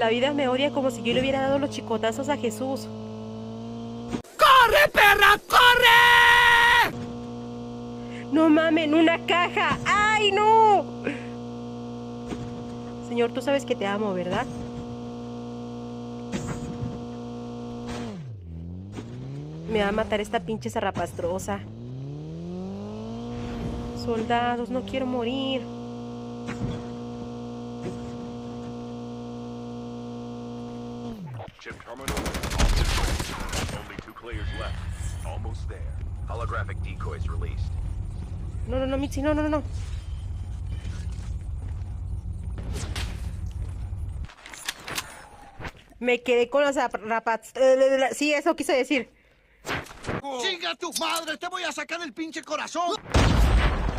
La vida me odia como si yo le hubiera dado los chicotazos a Jesús. ¡Corre, perra, corre! ¡No mamen, una caja! ¡Ay, no! Señor, tú sabes que te amo, ¿verdad? Me va a matar esta pinche zarrapastrosa. Soldados, no quiero morir. Chip terminal. Only 2 players left. Almost there. Holographic decoys released. No, no, no, Mitzi, no, no, no, no. Me quedé con las rapaz. Sí, eso quise decir. ¡Chinga tu madre! ¡Te voy a sacar el pinche corazón!